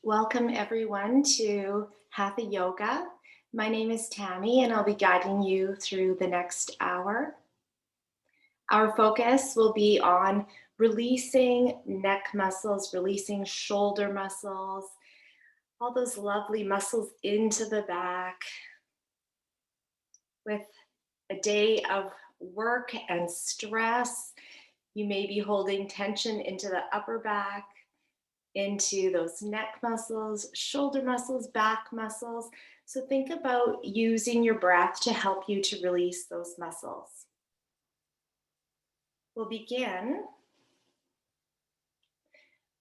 Welcome everyone to Hatha Yoga. My name is Tammy and I'll be guiding you through the next hour. Our focus will be on releasing neck muscles, releasing shoulder muscles, all those lovely muscles into the back. With a day of work and stress, you may be holding tension into the upper back, into those neck muscles, shoulder muscles, back muscles. So think about using your breath to help you to release those muscles. We'll begin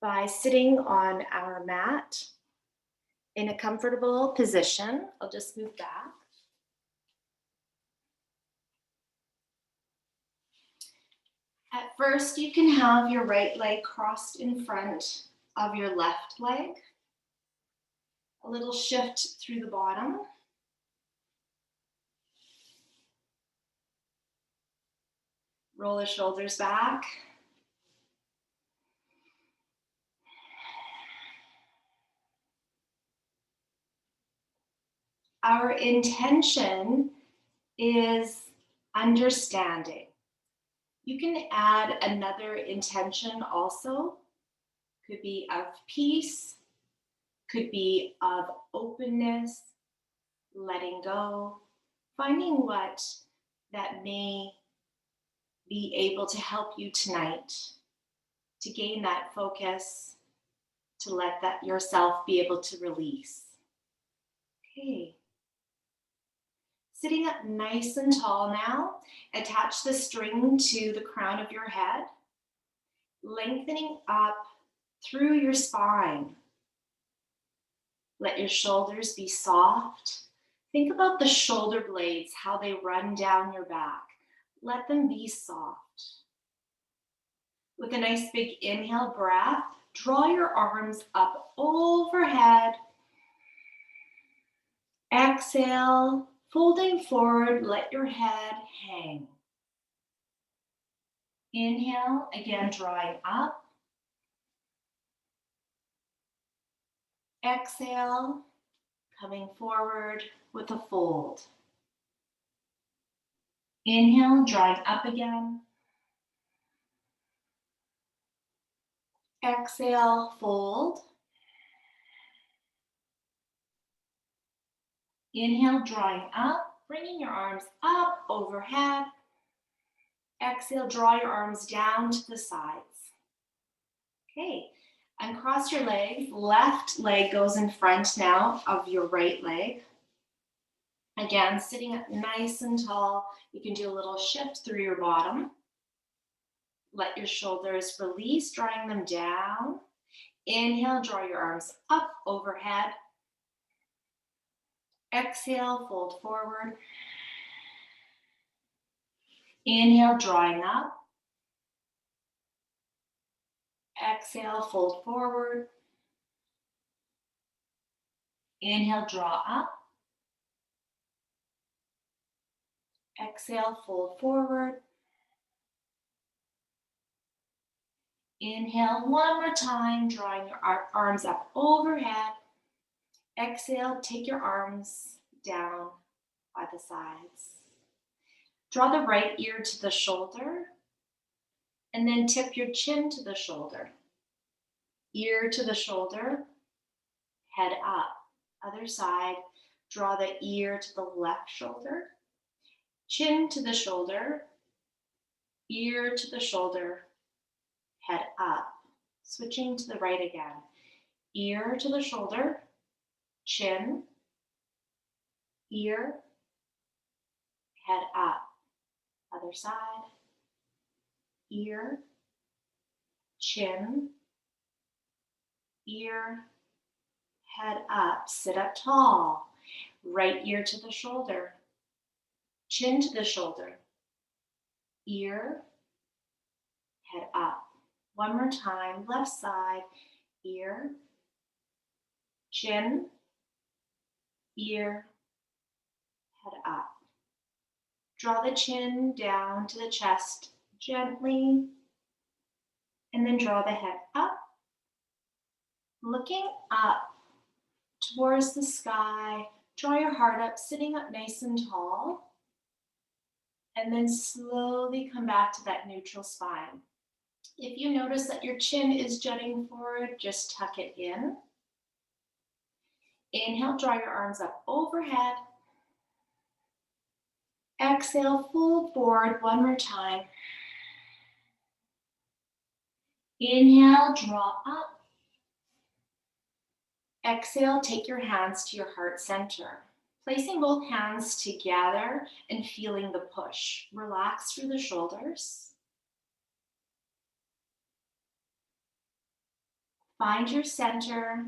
by sitting on our mat in a comfortable position. I'll just move back. At first, you can have your right leg crossed in front of your left leg. A little shift through the bottom. Roll the shoulders back. Our intention is understanding. You can add another intention also. Could be of peace, could be of openness, letting go, finding what that may be able to help you tonight to gain that focus, to let that yourself be able to release. Okay. Sitting up nice and tall now, attach the string to the crown of your head, lengthening up through your spine. Let your shoulders be soft. Think about the shoulder blades, how they run down your back. Let them be soft. With a nice big inhale breath, draw your arms up overhead. Exhale, folding forward, let your head hang. Inhale, again drawing up. Exhale, coming forward with a fold. Inhale, drawing up again. Exhale, fold. Inhale, drawing up, bringing your arms up overhead. Exhale, draw your arms down to the sides. Okay, uncross your legs. Left leg goes in front now of your right leg. Again, sitting up nice and tall. You can do a little shift through your bottom. Let your shoulders release, drawing them down. Inhale, draw your arms up overhead. Exhale, fold forward. Inhale, drawing up. Exhale, fold forward. Inhale, draw up. Exhale, fold forward. Inhale, one more time, drawing your arms up overhead. Exhale, take your arms down by the sides. Draw the right ear to the shoulder, and then tip your chin to the shoulder. Ear to the shoulder, head up. Other side, draw the ear to the left shoulder, chin to the shoulder, ear to the shoulder, head up. Switching to the right again. Ear to the shoulder, chin, ear, head up. Other side, ear, chin, ear, head up. Sit up tall. Right ear to the shoulder, chin to the shoulder, ear, head up. One more time, left side, ear, chin, ear, head up. Draw the chin down to the chest gently, and then draw the head up. Looking up towards the sky. Draw your heart up, sitting up nice and tall. And then slowly come back to that neutral spine. If you notice that your chin is jutting forward, just tuck it in. Inhale, draw your arms up overhead. Exhale, fold forward one more time. Inhale, draw up. Exhale, take your hands to your heart center. Placing both hands together and feeling the push. Relax through the shoulders. Find your center.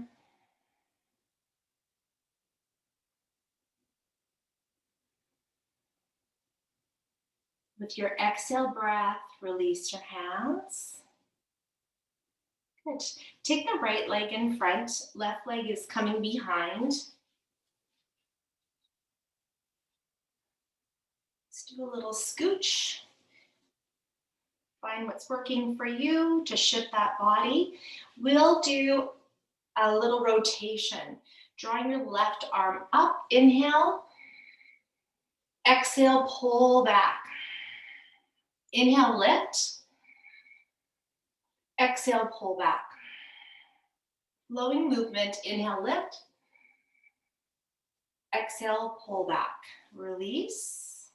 With your exhale breath, release your hands. Good. Take the right leg in front, left leg is coming behind. Let's do a little scooch. Find what's working for you to shift that body. We'll do a little rotation. Drawing your left arm up, inhale. Exhale, pull back. Inhale, lift. Exhale, pull back. Flowing movement, inhale, lift. Exhale, pull back. Release.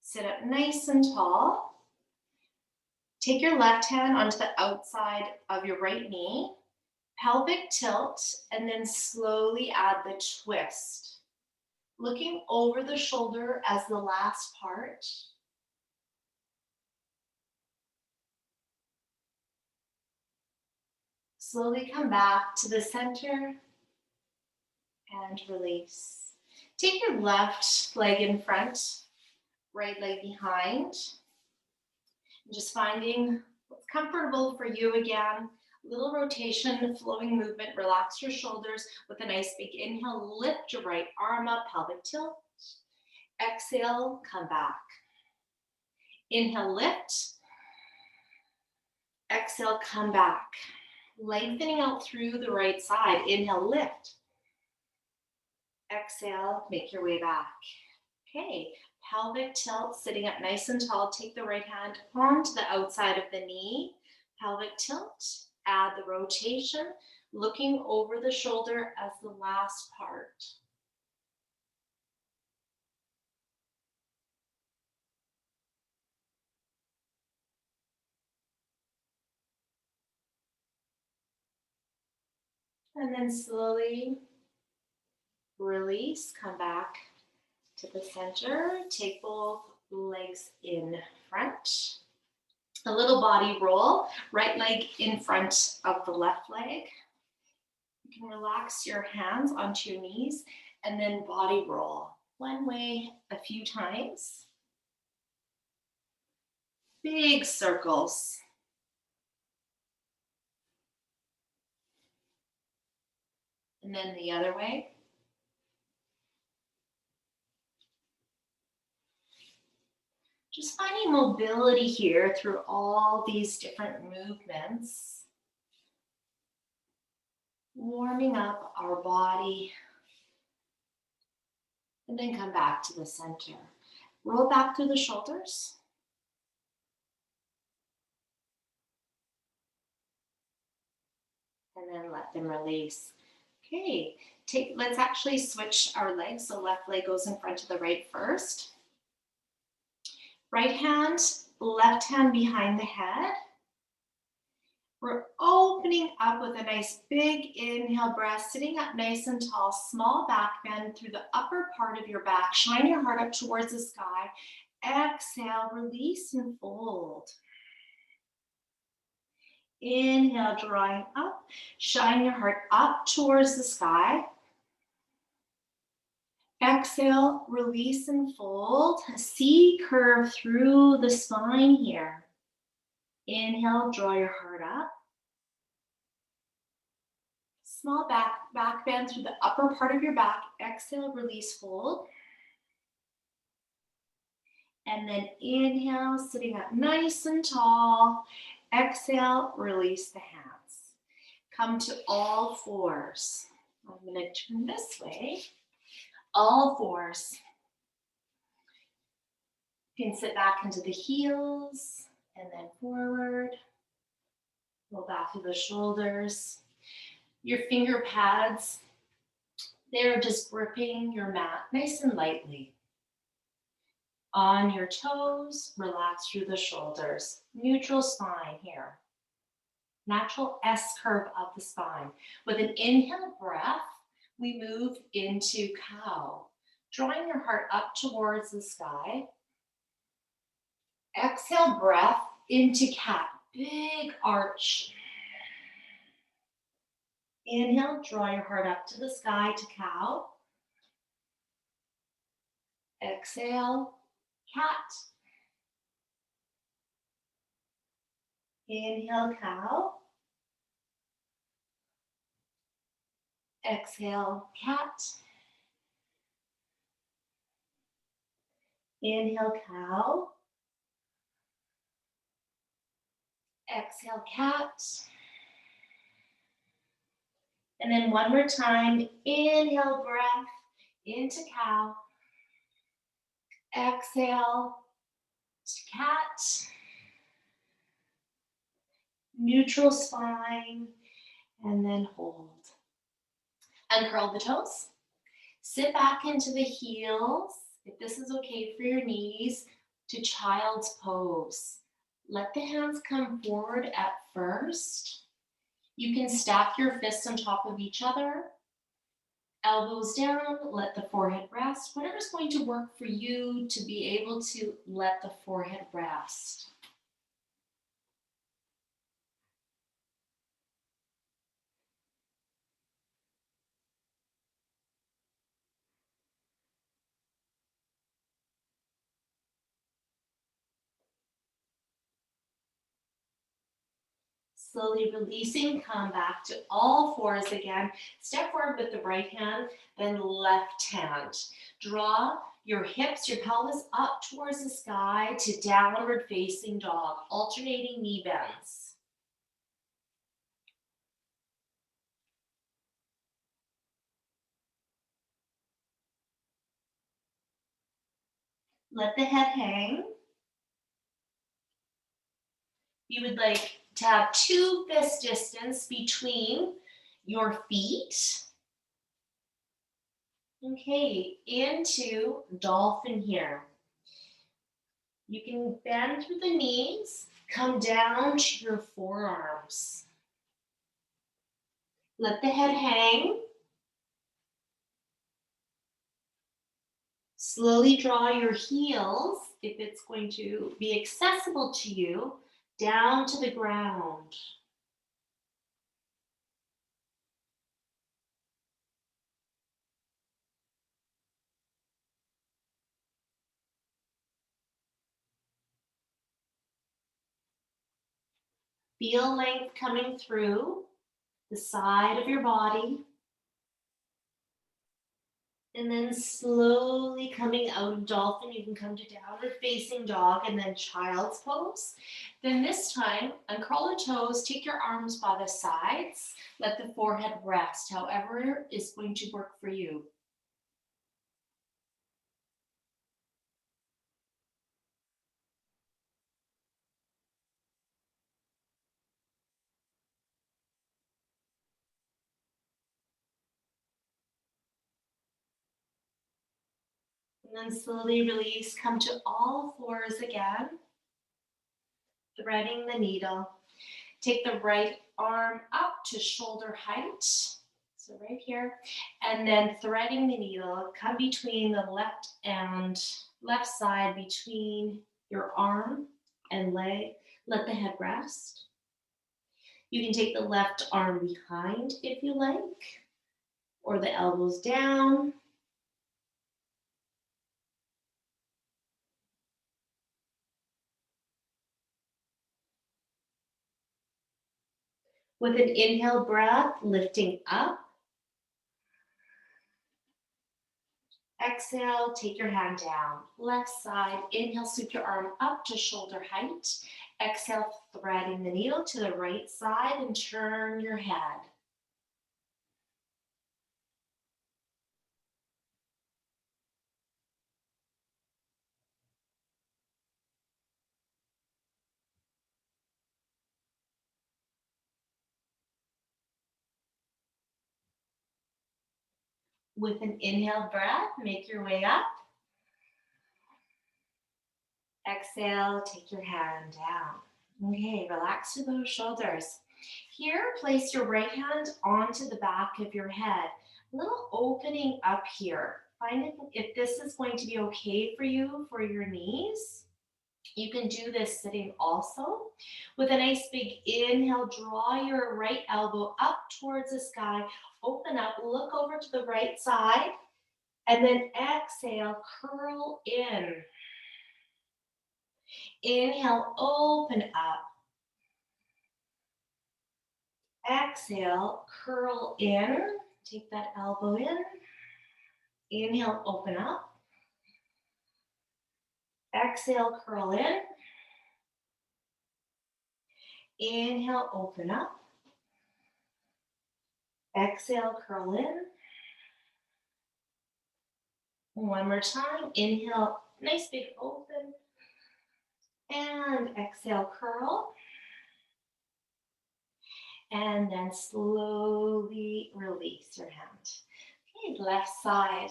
Sit up nice and tall. Take your left hand onto the outside of your right knee. Pelvic tilt, and then slowly add the twist. Looking over the shoulder as the last part. Slowly come back to the center and release. Take your left leg in front, right leg behind. Just finding what's comfortable for you again. Little rotation, flowing movement. Relax your shoulders with a nice big inhale. Lift your right arm up, pelvic tilt. Exhale, come back. Inhale, lift. Exhale, come back. Lengthening out through the right side. Inhale, lift. Exhale, make your way back. Okay, pelvic tilt, sitting up nice and tall. Take the right hand onto the outside of the knee. Pelvic tilt, add the rotation, looking over the shoulder as the last part. And then slowly release, come back to the center. Take both legs in front. A little body roll, right leg in front of the left leg. You can relax your hands onto your knees and then body roll. One way a few times. Big circles. And then the other way. Just finding mobility here through all these different movements. Warming up our body. And then come back to the center. Roll back through the shoulders. And then let them release. Okay, let's actually switch our legs. So left leg goes in front of the right first. Right hand, left hand behind the head. We're opening up with a nice big inhale breath, sitting up nice and tall, small back bend through the upper part of your back. Shine your heart up towards the sky. Exhale, release and fold. Inhale, drawing up. Shine your heart up towards the sky. Exhale, release and fold. A C curve through the spine here. Inhale, draw your heart up. Small back bend through the upper part of your back. Exhale, release, fold. And then inhale, sitting up nice and tall. Exhale, release the hands. Come to all fours. I'm going to turn this way. All fours. You can sit back into the heels and then forward. Go back through the shoulders. Your finger pads, they're just gripping your mat nice and lightly. On your toes, relax through the shoulders. Neutral spine here. Natural S curve of the spine. With an inhale breath, we move into cow. Drawing your heart up towards the sky. Exhale breath into cat. Big arch. Inhale, draw your heart up to the sky to cow. Exhale, cat. Inhale, cow. Exhale, cat. Inhale, cow. Exhale, cat. And then one more time, inhale, breath into cow. Exhale to cat. Neutral spine, and then hold. Uncurl the toes. Sit back into the heels, if this is okay for your knees, to child's pose. Let the hands come forward at first. You can stack your fists on top of each other. Elbows down, let the forehead rest. Whatever's going to work for you to be able to let the forehead rest. Slowly releasing, come back to all fours again. Step forward with the right hand, then left hand. Draw your hips, your pelvis up towards the sky to downward facing dog, alternating knee bends. Let the head hang. You would like to have 2 fist distance between your feet. Okay, into dolphin here. You can bend through the knees, come down to your forearms. Let the head hang. Slowly draw your heels, if it's going to be accessible to you, down to the ground. Feel length coming through the side of your body. And then slowly coming out of dolphin, you can come to downward facing dog and then child's pose. Then this time, uncurl the toes, take your arms by the sides, let the forehead rest, however is going to work for you. And then slowly release, come to all fours again, threading the needle. Take the right arm up to shoulder height, so right here, and then threading the needle, come between the left side between your arm and leg. Let the head rest. You can take the left arm behind if you like, or the elbows down. With an inhale breath, lifting up. Exhale, take your hand down. Left side, inhale, sweep your arm up to shoulder height. Exhale, threading the needle to the right side and turn your head. With an inhale breath, make your way up. Exhale, take your hand down. Okay, relax through those shoulders. Here, place your right hand onto the back of your head. A little opening up here. Find if this is going to be okay for you for your knees. You can do this sitting also. With a nice big inhale, draw your right elbow up towards the sky. Open up, look over to the right side. And then exhale, curl in. Inhale, open up. Exhale, curl in. Take that elbow in. Inhale, open up. Exhale, curl in. Inhale, open up. Exhale, curl in. One more time. Inhale, nice big open. And exhale, curl. And then slowly release your hand. Okay, left side.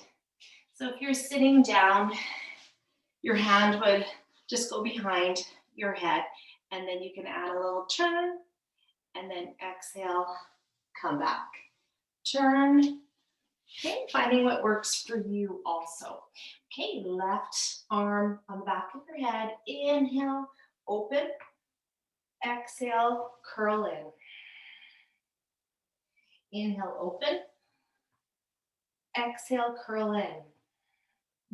So if you're sitting down, your hand would just go behind your head, and then you can add a little turn, and then exhale, come back. Turn. Okay, finding what works for you also. Okay, left arm on the back of your head. Inhale, open. Exhale, curl in. Inhale, open. Exhale, curl in.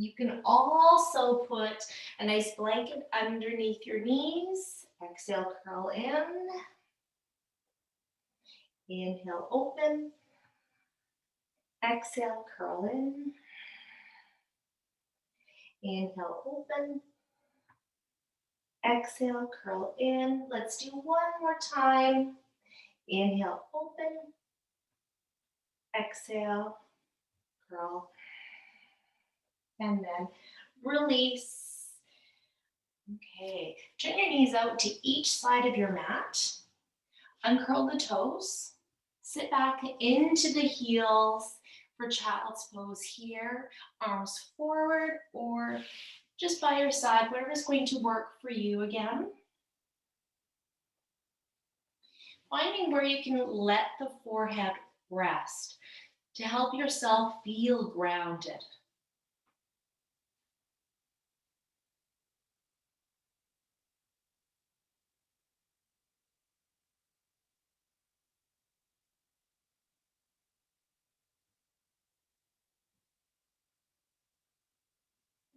You can also put a nice blanket underneath your knees. Exhale, curl in. Inhale, open. Exhale, curl in. Inhale, open. Exhale, curl in. Let's do one more time. Inhale, open. Exhale, curl. And then release. Okay, turn your knees out to each side of your mat. Uncurl the toes. Sit back into the heels for child's pose here. Arms forward or just by your side, whatever's going to work for you again. Finding where you can let the forehead rest to help yourself feel grounded.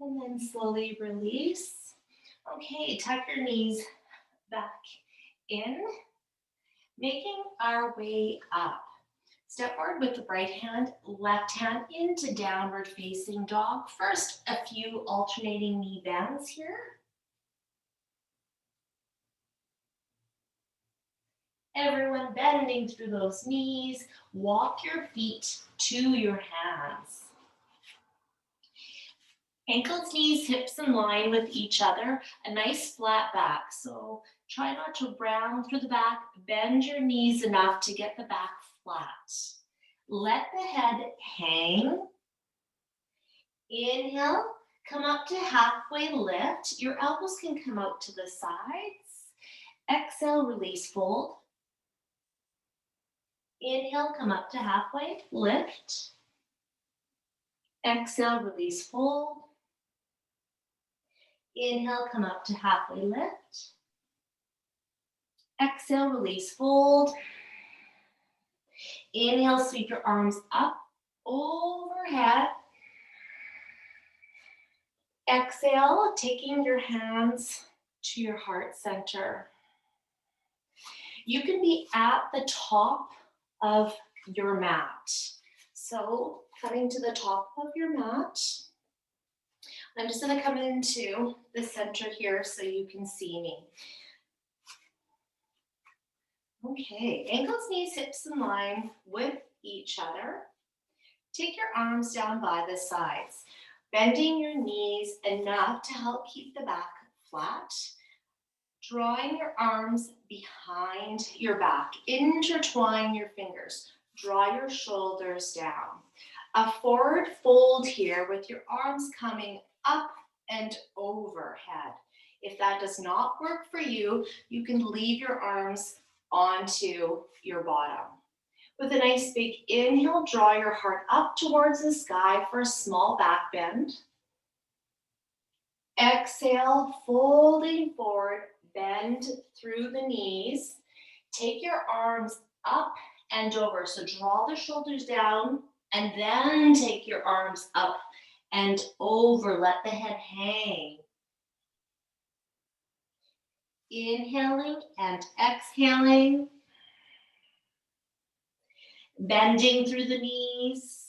And then slowly release. Okay, tuck your knees back in, making our way up. Step forward with the right hand, left hand into downward facing dog. First, a few alternating knee bends here. Everyone bending through those knees. Walk your feet to your hands. Ankles, knees, hips in line with each other. A nice flat back. So try not to round through the back. Bend your knees enough to get the back flat. Let the head hang. Inhale, come up to halfway lift. Your elbows can come out to the sides. Exhale, release, fold. Inhale, come up to halfway, lift. Exhale, release, fold. Inhale, come up to halfway, lift. Exhale, release, fold. Inhale, sweep your arms up, overhead. Exhale, taking your hands to your heart center. You can be at the top of your mat. So coming to the top of your mat, I'm just going to come into the center here so you can see me. Okay, ankles, knees, hips in line with each other. Take your arms down by the sides, bending your knees enough to help keep the back flat. Drawing your arms behind your back. Intertwine your fingers. Draw your shoulders down. A forward fold here with your arms coming up and overhead. If that does not work for you, you can leave your arms onto your bottom. With a nice big inhale, draw your heart up towards the sky for a small back bend. Exhale, folding forward, bend through the knees. Take your arms up and over. So draw the shoulders down and then take your arms up and over. Let the head hang. Inhaling and exhaling. Bending through the knees.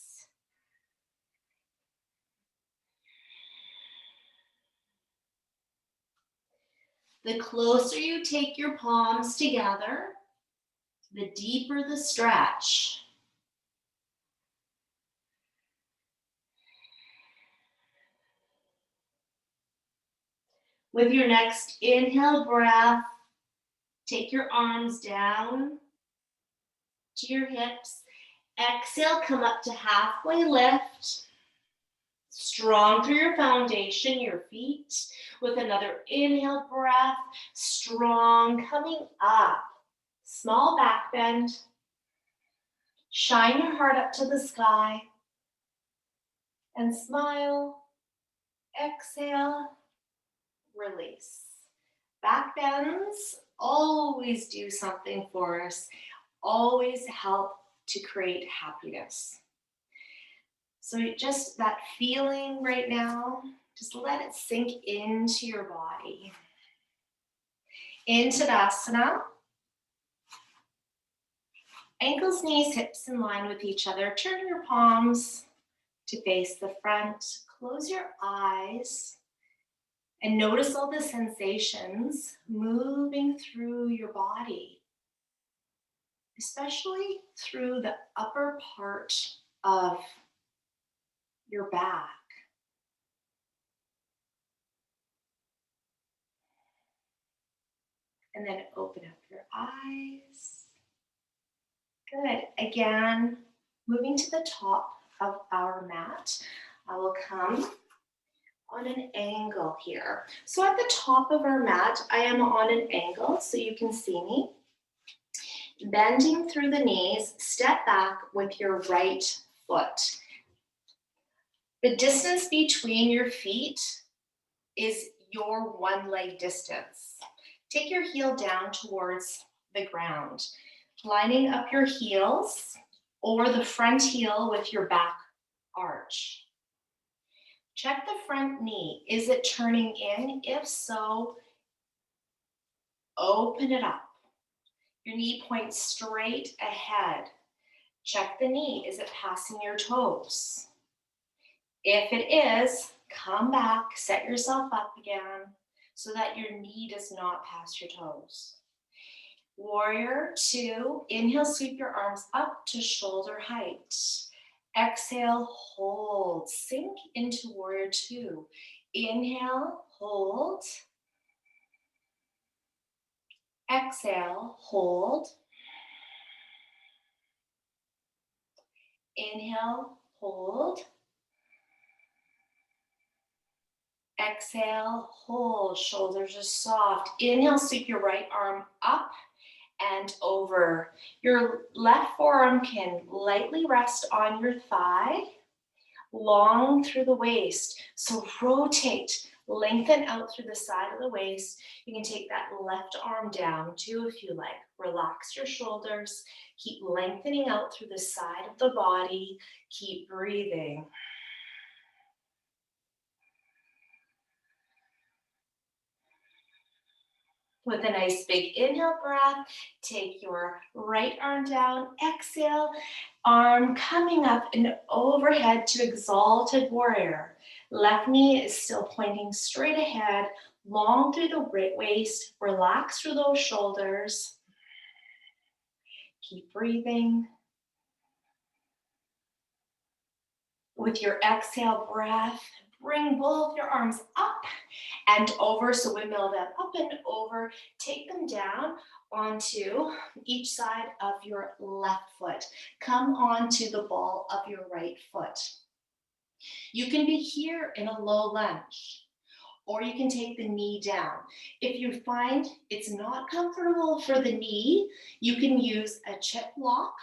The closer you take your palms together, the deeper the stretch. With your next inhale breath, take your arms down to your hips. Exhale, come up to halfway lift. Strong through your foundation, your feet. With another inhale breath, strong, coming up. Small back bend. Shine your heart up to the sky. And smile. Exhale. Release. Back bends always do something for us, always help to create happiness. So just that feeling right now, just let it sink into your body. In Tadasana, ankles, knees, hips in line with each other. Turn your palms to face the front. Close your eyes. And notice all the sensations moving through your body, especially through the upper part of your back. And then open up your eyes. Good. Again, moving to the top of our mat, I will come on an angle here. So at the top of our mat, I am on an angle so you can see me. Bending through the knees, step back with your right foot. The distance between your feet is your one leg distance. Take your heel down towards the ground, lining up your heels or the front heel with your back arch. Check the front knee. Is it turning in? If so, open it up. Your knee points straight ahead. Check the knee. Is it passing your toes? If it is, come back, set yourself up again so that your knee does not pass your toes. Warrior 2, inhale, sweep your arms up to shoulder height. Exhale, hold, sink into warrior 2. Inhale, hold. Exhale, hold. Inhale, hold. Exhale, hold, shoulders are soft. Inhale, sweep your right arm up and over. Your left forearm can lightly rest on your thigh, long through the waist. So rotate, lengthen out through the side of the waist. You can take that left arm down too if you like. Relax your shoulders. Keep lengthening out through the side of the body. Keep breathing. With a nice big inhale breath, take your right arm down, exhale, arm coming up and overhead to exalted warrior. Left knee is still pointing straight ahead, long through the waist, relax through those shoulders. Keep breathing. With your exhale breath, bring both your arms up and over. So windmill them up and over. Take them down onto each side of your left foot. Come onto the ball of your right foot. You can be here in a low lunge, or you can take the knee down. If you find it's not comfortable for the knee, you can use a chip block,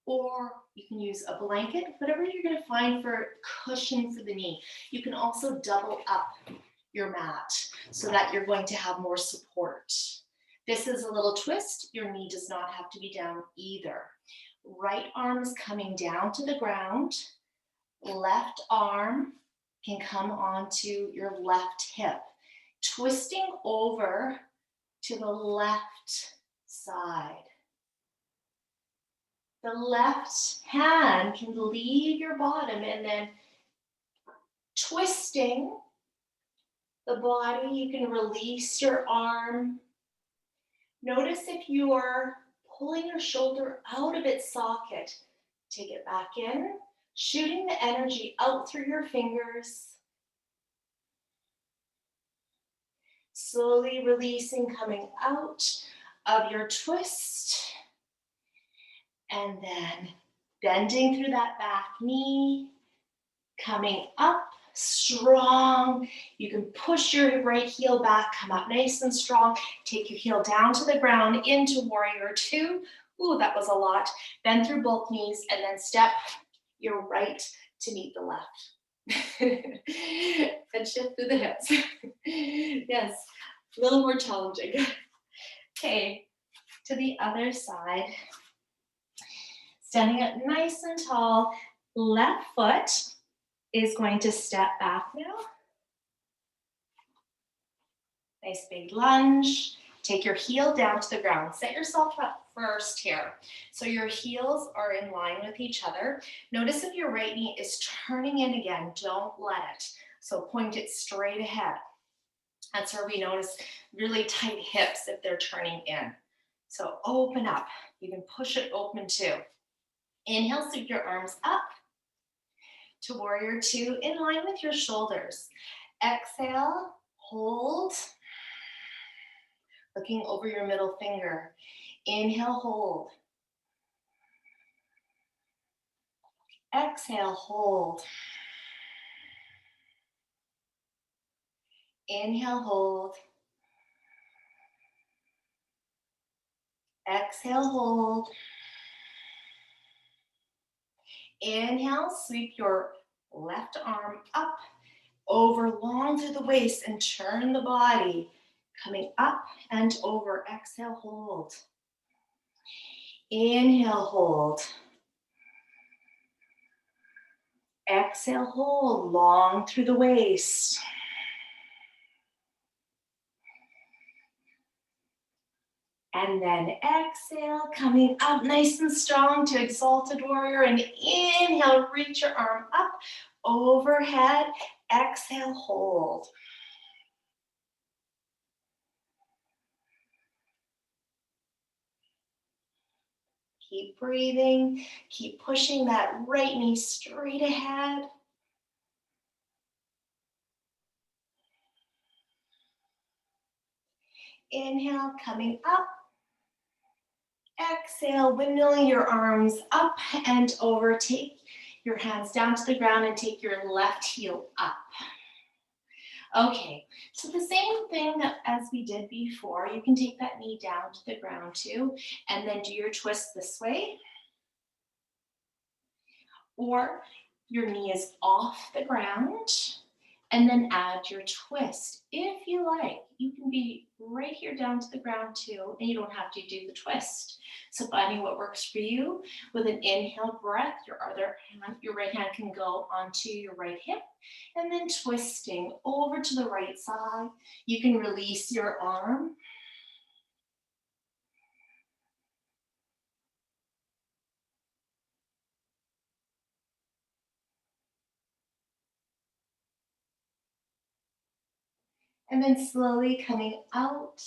or you can use a blanket, whatever you're gonna find for cushion for the knee. You can also double up your mat so that you're going to have more support. This is a little twist. Your knee does not have to be down either. Right arm is coming down to the ground. Left arm can come onto your left hip, twisting over to the left side. The left hand can leave your bottom and then twisting the body, you can release your arm. Notice if you are pulling your shoulder out of its socket, take it back in, shooting the energy out through your fingers. Slowly releasing, coming out of your twist. And then bending through that back knee, coming up strong. You can push your right heel back, come up nice and strong. Take your heel down to the ground into warrior two. Ooh, that was a lot. Bend through both knees and then step your right to meet the left. And shift through the hips. Yes, a little more challenging. Okay, to the other side. Standing up nice and tall, left foot is going to step back now. Nice big lunge. Take your heel down to the ground. Set yourself up first here. So your heels are in line with each other. Notice if your right knee is turning in again, don't let it. So point it straight ahead. That's where we notice really tight hips if they're turning in. So open up. You can push it open too. Inhale, sweep your arms up to warrior two in line with your shoulders. Exhale, hold, looking over your middle finger. Inhale, hold. Exhale, hold. Inhale, hold. Exhale, hold. Inhale, sweep your left arm up, over, long through the waist, and turn the body. Coming up and over. Exhale, hold. Inhale, hold. Exhale, hold, long through the waist. And then exhale, coming up nice and strong to exalted warrior. And inhale, reach your arm up, overhead. Exhale, hold. Keep breathing. Keep pushing that right knee straight ahead. Inhale, coming up. Exhale, windmilling your arms up and over. Take your hands down to the ground and take your left heel up. Okay, so the same thing that as we did before, you can take that knee down to the ground too, and then do your twist this way. Or your knee is off the ground, and then add your twist. If you like, you can be right here down to the ground too, and you don't have to do the twist. So finding what works for you. With an inhale breath, your right hand can go onto your right hip, and then twisting over to the right side. You can release your arm. And then slowly coming out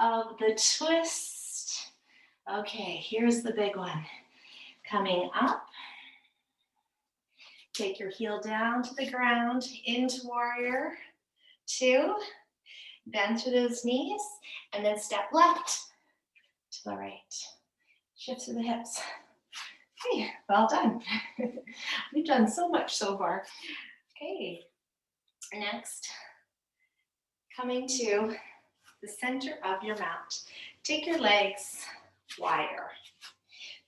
of the twist. Okay, here's the big one. Coming up. Take your heel down to the ground, into warrior two. Bend through those knees, and then step left. to the right. Shift through the hips. Okay, well done. We've done so much so far. Okay, next, coming to the center of your mat. Take your legs wider.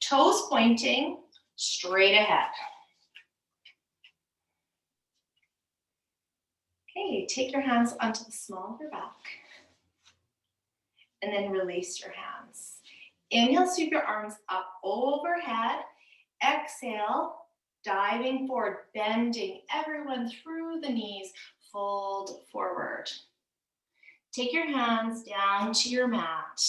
Toes pointing straight ahead. Okay, take your hands onto the small of your back and then release your hands. Inhale, sweep your arms up overhead. Exhale, diving forward, bending everyone through the knees, fold forward. Take your hands down to your mat.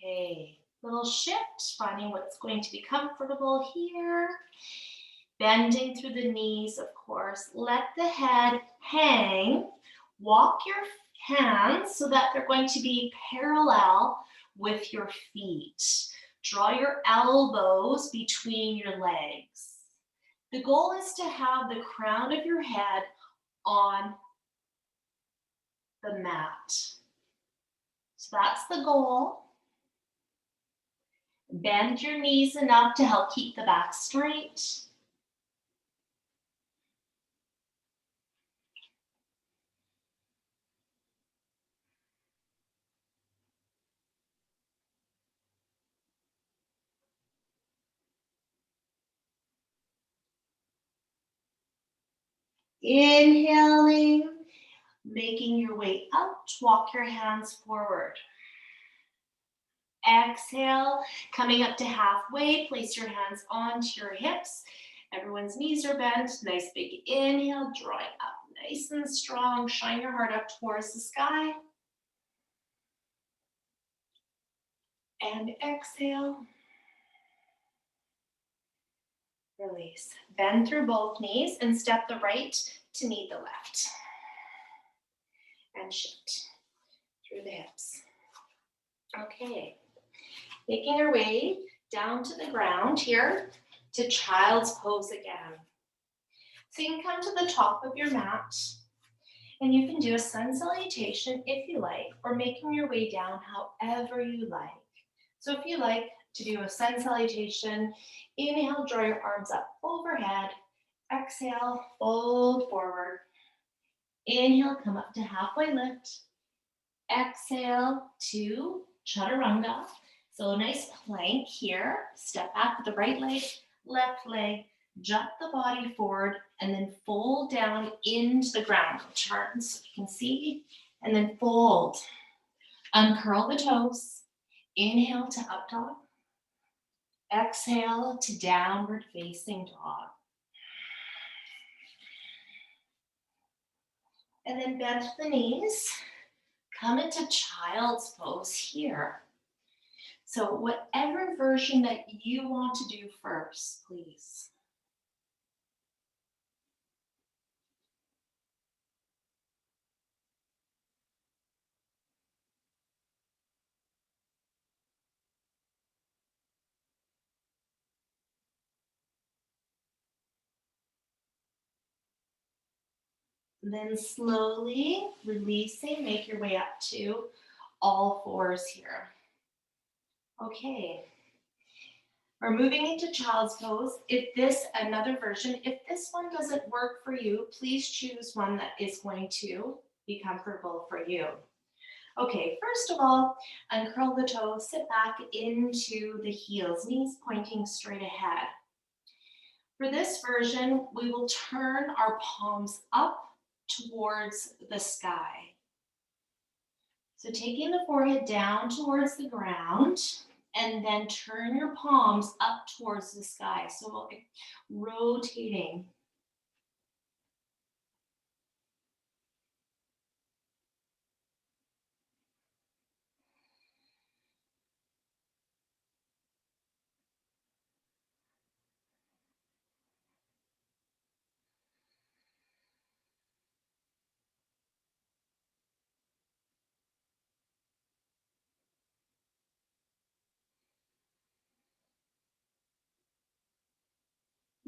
Okay, little shift, finding what's going to be comfortable here. Bending through the knees, of course. Let the head hang. Walk your hands so that they're going to be parallel with your feet. Draw your elbows between your legs. The goal is to have the crown of your head on the mat. So that's the goal. Bend your knees enough to help keep the back straight. Inhaling, making your way out, walk your hands forward. Exhale, coming up to halfway, place your hands onto your hips. Everyone's knees are bent. Nice big inhale, drawing up nice and strong. Shine your heart up towards the sky. And exhale. Release. Bend through both knees and step the right to meet the left. And shift through the hips. Okay. Making our way down to the ground here to child's pose again. So you can come to the top of your mat and you can do a sun salutation if you like, or making your way down however you like. So if you like to do a sun salutation, inhale, draw your arms up overhead. Exhale, fold forward. Inhale, come up to halfway lift. Exhale to chaturanga. So a nice plank here. Step back with the right leg, left leg, jut the body forward, and then fold down into the ground. Turn so you can see, and then fold. Uncurl the toes. Inhale to up dog. Exhale to downward facing dog. And then bend the knees. Come into child's pose here. So whatever version that you want to do first, please. Then slowly releasing, make your way up to all fours here. Okay. We're moving into child's pose. If another version, if this one doesn't work for you, please choose one that is going to be comfortable for you. Okay, first of all, uncurl the toes, sit back into the heels, knees pointing straight ahead. For this version, we will turn our palms up towards the sky. So taking the forehead down towards the ground, and then turn your palms up towards the sky. So rotating.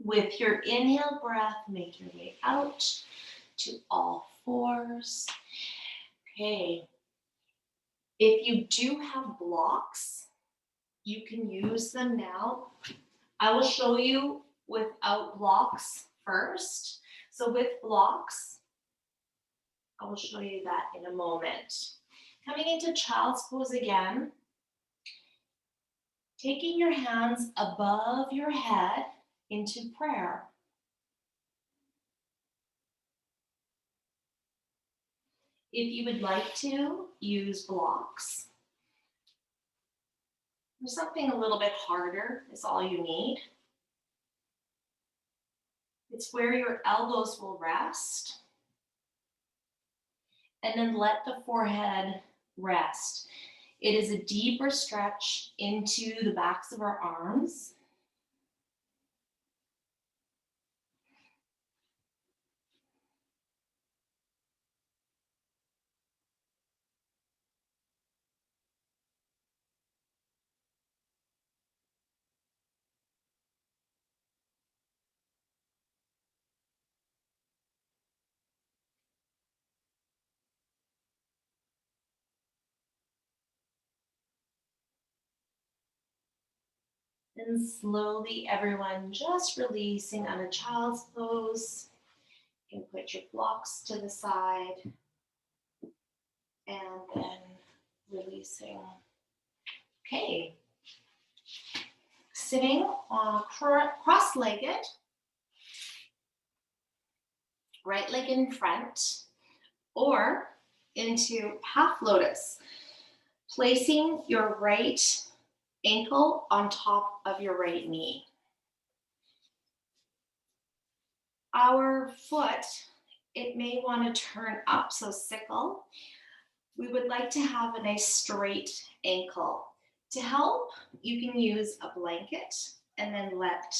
With your inhale breath, make your way out to all fours. Okay. If you do have blocks, you can use them now. I will show you without blocks first. So with blocks, I will show you that in a moment. Coming into child's pose again, taking your hands above your head into prayer. If you would like to use blocks, or something a little bit harder is all you need. It's where your elbows will rest. And then let the forehead rest. It is a deeper stretch into the backs of our arms. And slowly, everyone just releasing on a child's pose. You can put your blocks to the side and then releasing. Okay. Sitting on cross-legged, right leg in front, or into half lotus, placing your right ankle on top of your right knee. Our foot, it may want to turn up, so sickle. We would like to have a nice straight ankle. To help, you can use a blanket and then let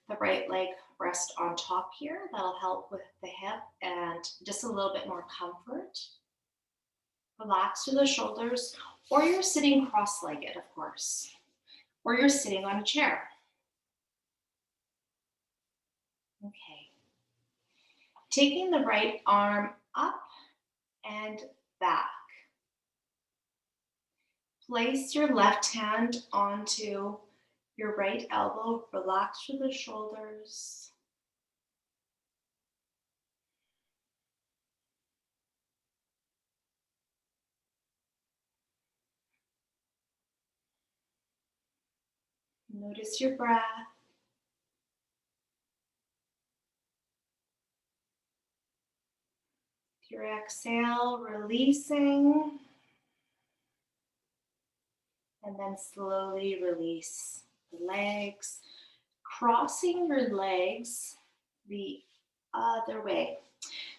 the right leg rest on top here. That'll help with the hip and just a little bit more comfort. Relax through the shoulders, or you're sitting cross-legged, of course, or you're sitting on a chair. Okay. Taking the right arm up and back. Place your left hand onto your right elbow. Relax through the shoulders. Notice your breath. Your exhale, releasing. And then slowly release the legs, crossing your legs the other way.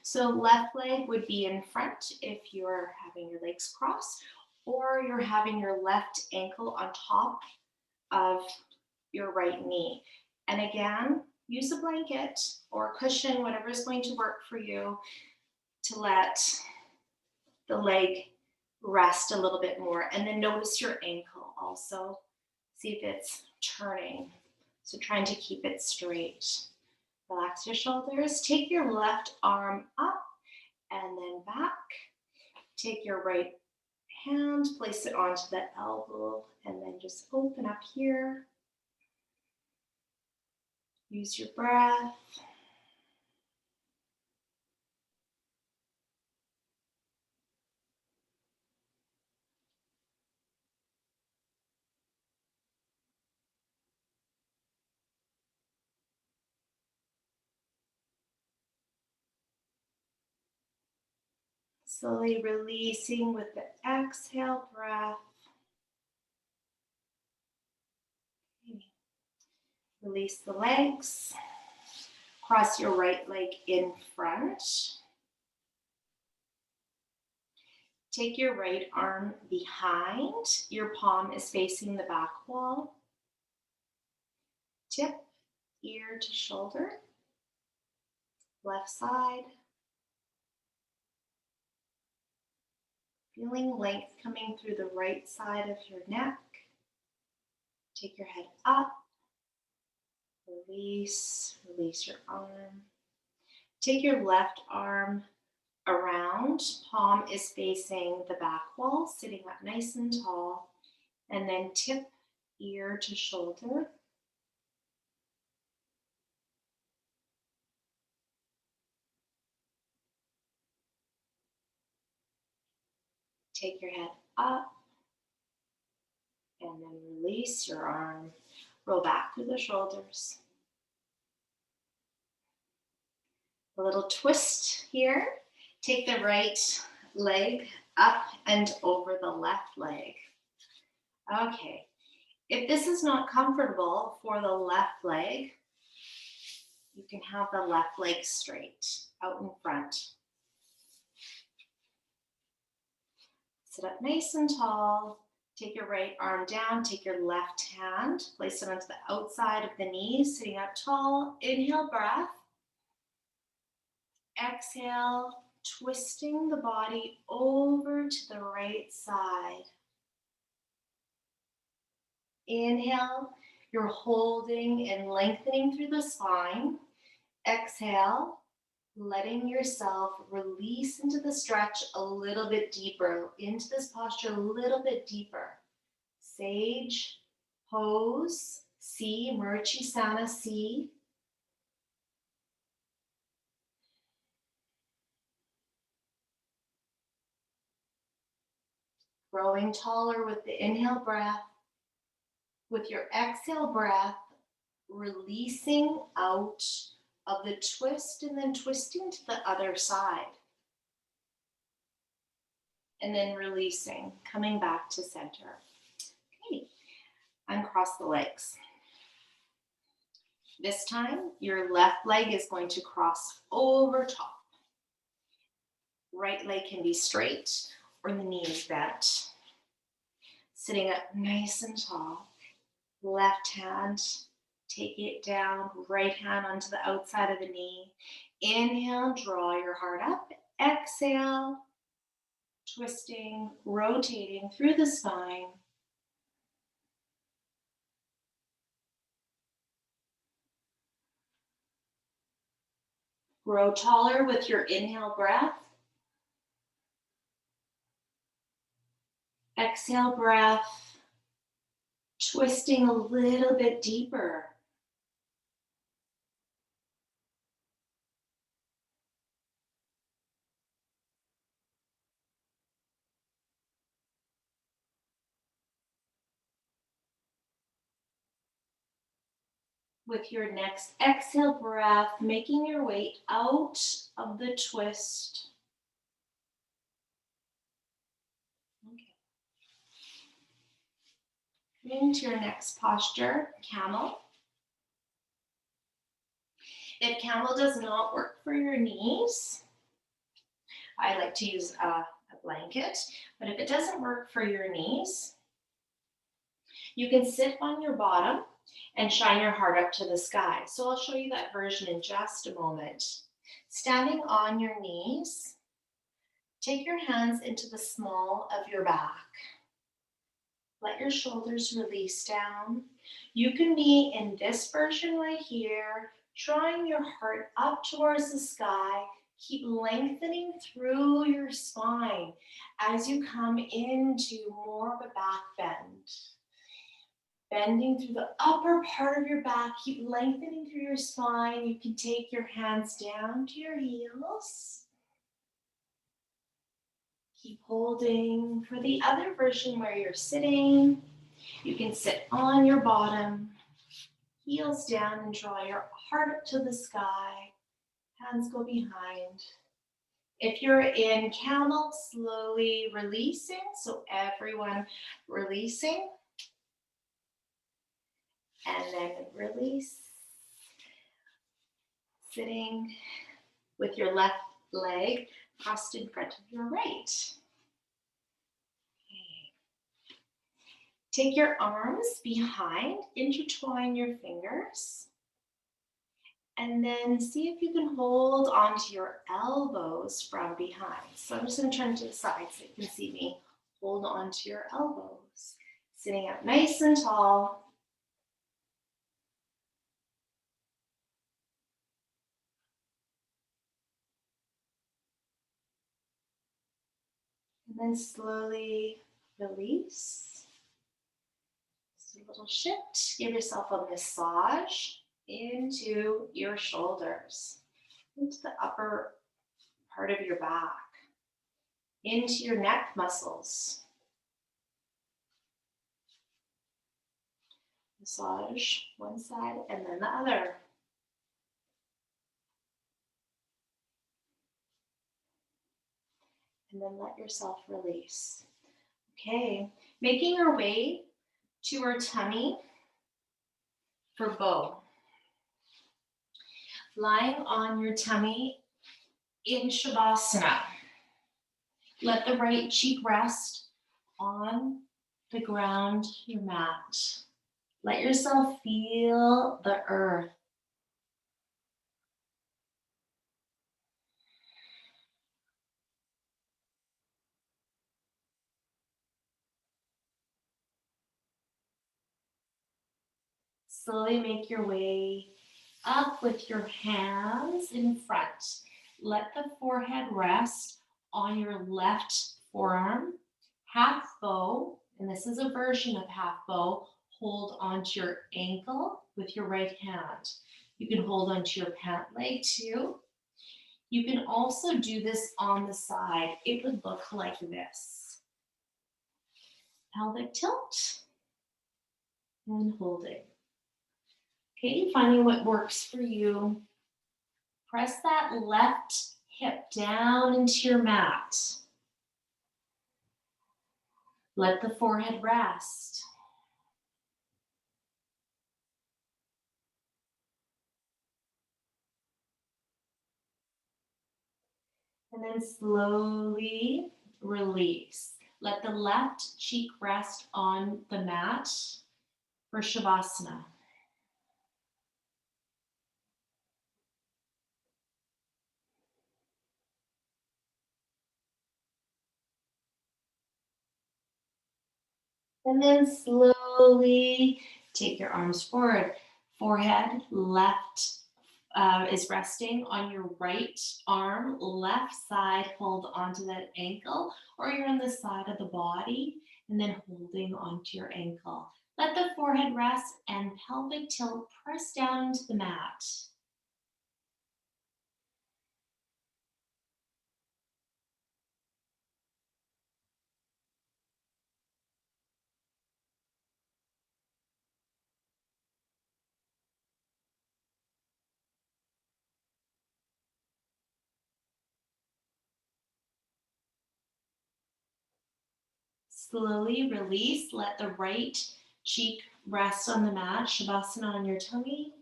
So left leg would be in front if you're having your legs crossed, or you're having your left ankle on top of your right knee. And again, use a blanket or a cushion, whatever is going to work for you, to let the leg rest a little bit more. And then notice your ankle also. See if it's turning. So trying to keep it straight. Relax your shoulders. Take your left arm up and then back. Take your right hand, place it onto the elbow, and then just open up here. Use your breath. Slowly releasing with the exhale breath. Release the legs. Cross your right leg in front. Take your right arm behind. Your palm is facing the back wall. Tip, ear to shoulder. Left side. Feeling length coming through the right side of your neck. Take your head up. Release your arm. Take your left arm around. Palm is facing the back wall, sitting up nice and tall. And then tip ear to shoulder. Take your head up and then release your arm. Roll back through the shoulders. A little twist here. Take the right leg up and over the left leg. Okay. If this is not comfortable for the left leg, you can have the left leg straight out in front. Sit up nice and tall. Take your right arm down, take your left hand, place it onto the outside of the knees, sitting up tall. Inhale, breath. Exhale, twisting the body over to the right side. Inhale, you're holding and lengthening through the spine. Exhale, letting yourself release into the stretch a little bit deeper, into this posture a little bit deeper. Sage pose, C, Murchasana C. Growing taller with the inhale breath. With your exhale breath, releasing out of the twist and then twisting to the other side. And then releasing, coming back to center. Okay, uncross the legs. This time, your left leg is going to cross over top. Right leg can be straight or the knees bent. Sitting up nice and tall. Left hand, take it down. Right hand onto the outside of the knee. Inhale, draw your heart up. Exhale, twisting, rotating through the spine. Grow taller with your inhale breath. Exhale breath, twisting a little bit deeper. With your next exhale breath, making your way out of the twist. Okay. Into your next posture, camel. If camel does not work for your knees, I like to use a blanket, but if it doesn't work for your knees, you can sit on your bottom and shine your heart up to the sky. So I'll show you that version in just a moment. Standing on your knees, take your hands into the small of your back. Let your shoulders release down. You can be in this version right here, drawing your heart up towards the sky. Keep lengthening through your spine as you come into more of a back bend. Bending through the upper part of your back, keep lengthening through your spine. You can take your hands down to your heels. Keep holding. For the other version where you're sitting, you can sit on your bottom, heels down, and draw your heart up to the sky. Hands go behind. If you're in camel, slowly releasing, so everyone releasing. And then release. Sitting with your left leg crossed in front of your right. Okay. Take your arms behind, intertwine your fingers, and then see if you can hold onto your elbows from behind. So I'm just going to turn to the side so you can see me. Hold onto your elbows. Sitting up nice and tall. And then slowly release. Just a little shift. Give yourself a massage into your shoulders, into the upper part of your back, into your neck muscles. Massage one side and then the other. And then let yourself release. Okay, making your way to our tummy for bow. Lying on your tummy in Shavasana. Let the right cheek rest on the ground, your mat. Let yourself feel the earth. Slowly make your way up with your hands in front. Let the forehead rest on your left forearm. Half bow, and this is a version of half bow. Hold onto your ankle with your right hand. You can hold onto your pant leg too. You can also do this on the side. It would look like this. Pelvic tilt and holding. Okay, finding what works for you. Press that left hip down into your mat. Let the forehead rest. And then slowly release. Let the left cheek rest on the mat for Shavasana. And then slowly take your arms forward. Forehead left is resting on your right arm, left side, hold onto that ankle, or you're on the side of the body and then holding onto your ankle. Let the forehead rest and pelvic tilt, press down into the mat. Slowly release, let the right cheek rest on the mat, Shavasana on your tummy.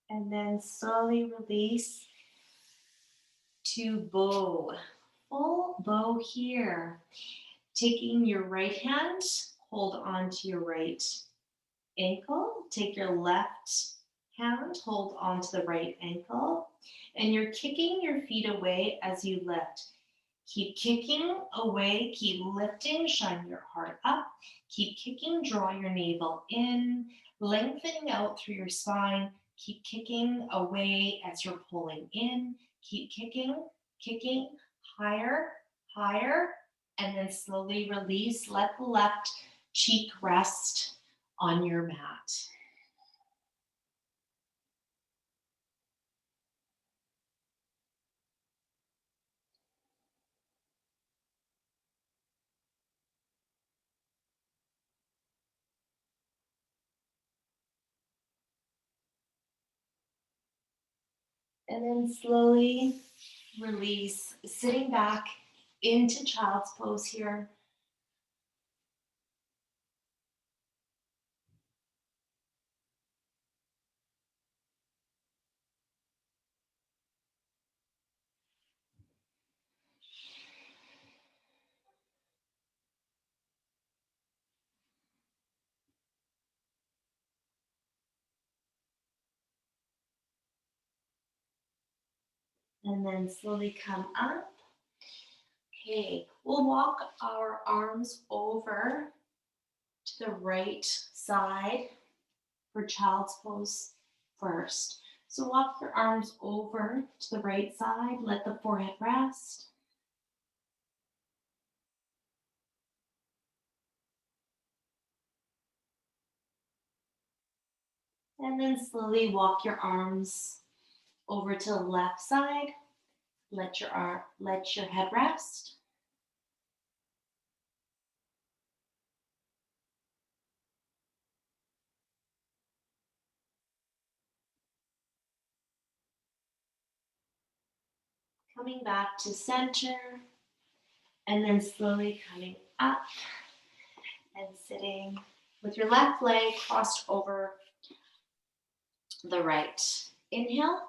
And then slowly release to bow. Full bow here. Taking your right hand, hold on to your right ankle. Take your left hand, hold on to the right ankle. And you're kicking your feet away as you lift. Keep kicking away, keep lifting, shine your heart up. Keep kicking, draw your navel in, lengthening out through your spine. Keep kicking away as you're pulling in. Keep kicking, kicking, higher, higher, and then slowly release. Let the left cheek rest on your mat. And then slowly release, sitting back into child's pose here. And then slowly come up. Okay, we'll walk our arms over to the right side for child's pose first. So walk your arms over to the right side, let the forehead rest. And then slowly walk your arms over to the left side. Let your head rest. Coming back to center, and then slowly coming up and sitting with your left leg crossed over the right. Inhale.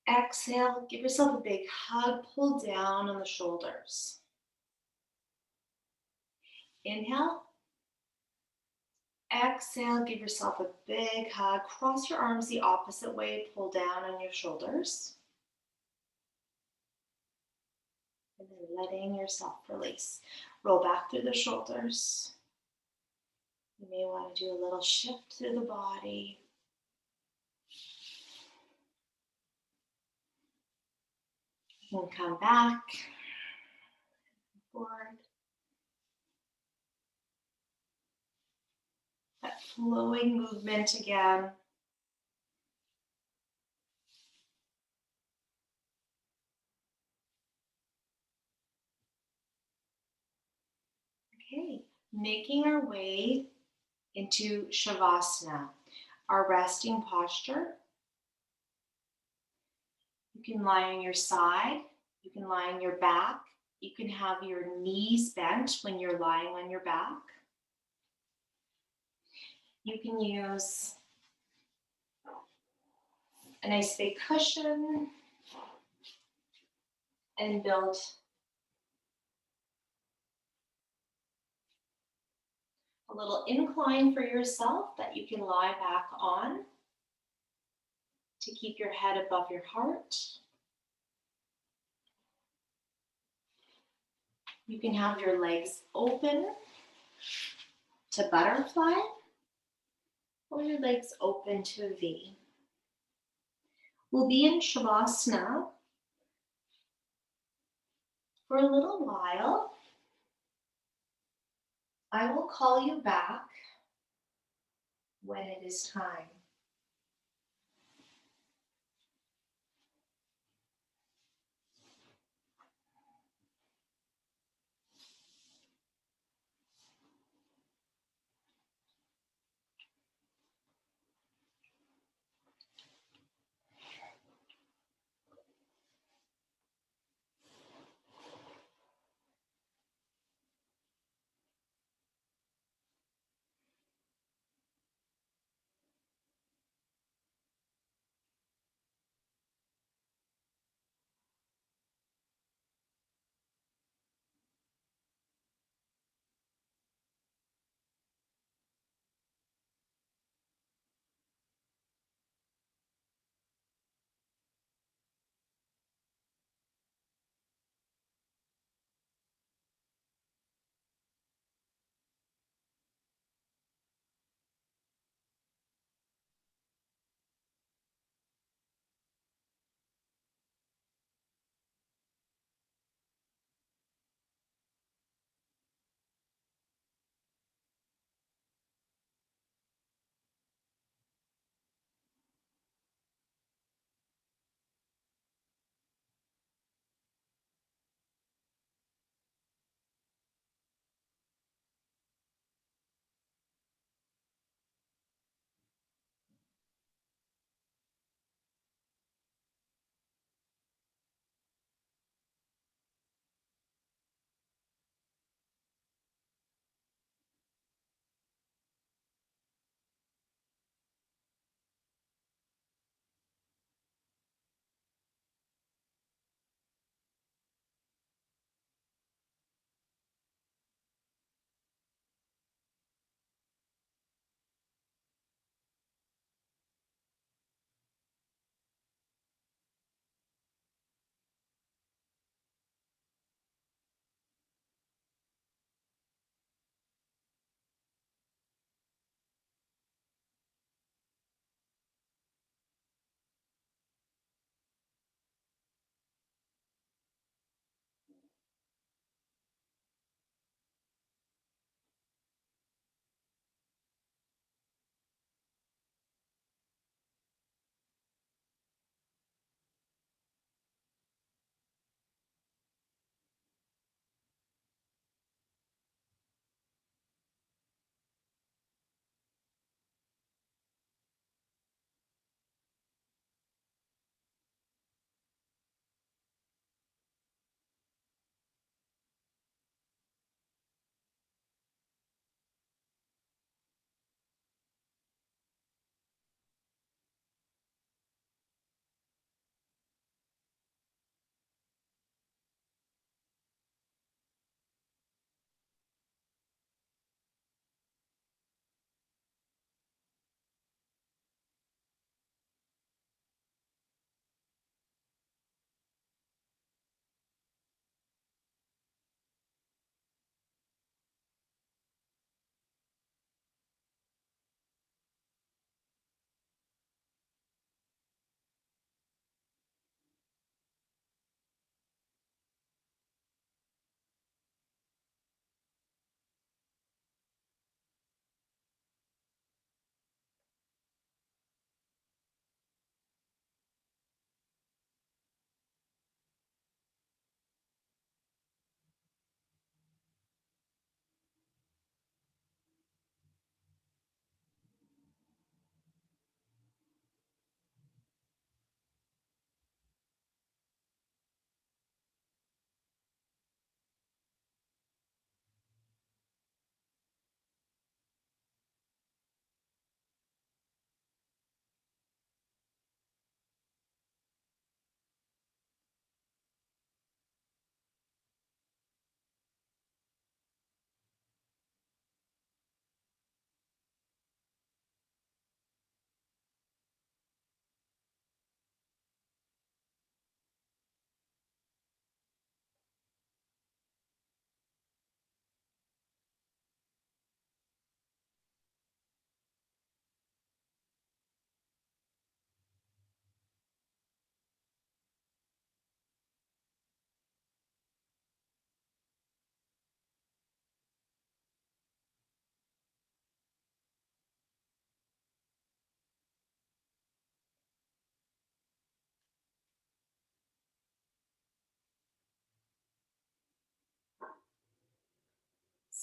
Exhale. Give yourself a big hug. Pull down on the shoulders. Inhale. Exhale. Give yourself a big hug. Cross your arms the opposite way. Pull down on your shoulders. And then letting yourself release. Roll back through the shoulders. You may want to do a little shift through the body. You can come back, forward. That flowing movement again. Okay, making our way into Shavasana, our resting posture. You can lie on your side, you can lie on your back, you can have your knees bent when you're lying on your back. You can use a nice big cushion and build a little incline for yourself that you can lie back on to keep your head above your heart. You can have your legs open to butterfly or your legs open to a V. We'll be in Shavasana for a little while. I will call you back when it is time.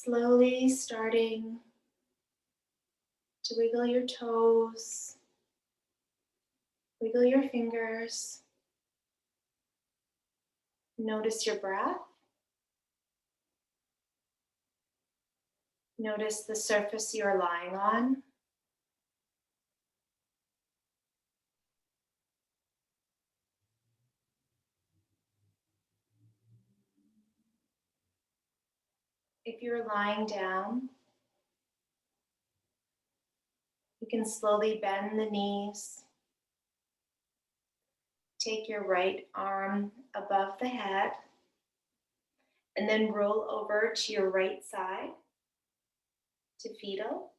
slowly starting to wiggle your toes, wiggle your fingers. Notice your breath. Notice the surface you're lying on. If you're lying down, you can slowly bend the knees. Take your right arm above the head and then roll over to your right side to fetal.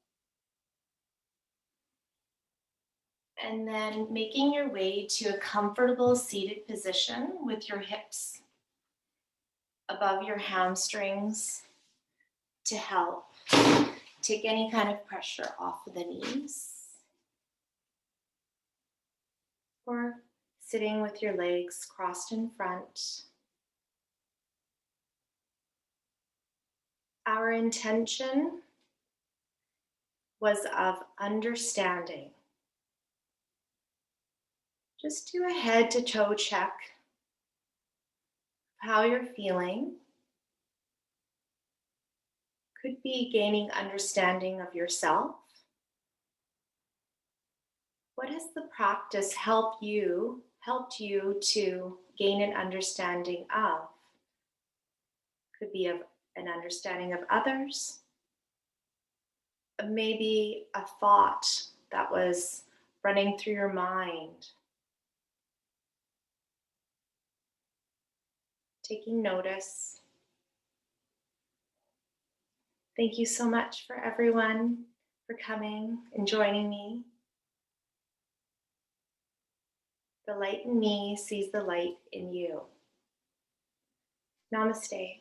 And then making your way to a comfortable seated position with your hips above your hamstrings to help take any kind of pressure off of the knees. Or sitting with your legs crossed in front. Our intention was of understanding. Just do a head to toe check of how you're feeling. Could be gaining understanding of yourself. What has the practice helped you to gain an understanding of? Could be of an understanding of others. Maybe a thought that was running through your mind. Taking notice. Thank you so much for everyone for coming and joining me. The light in me sees the light in you. Namaste.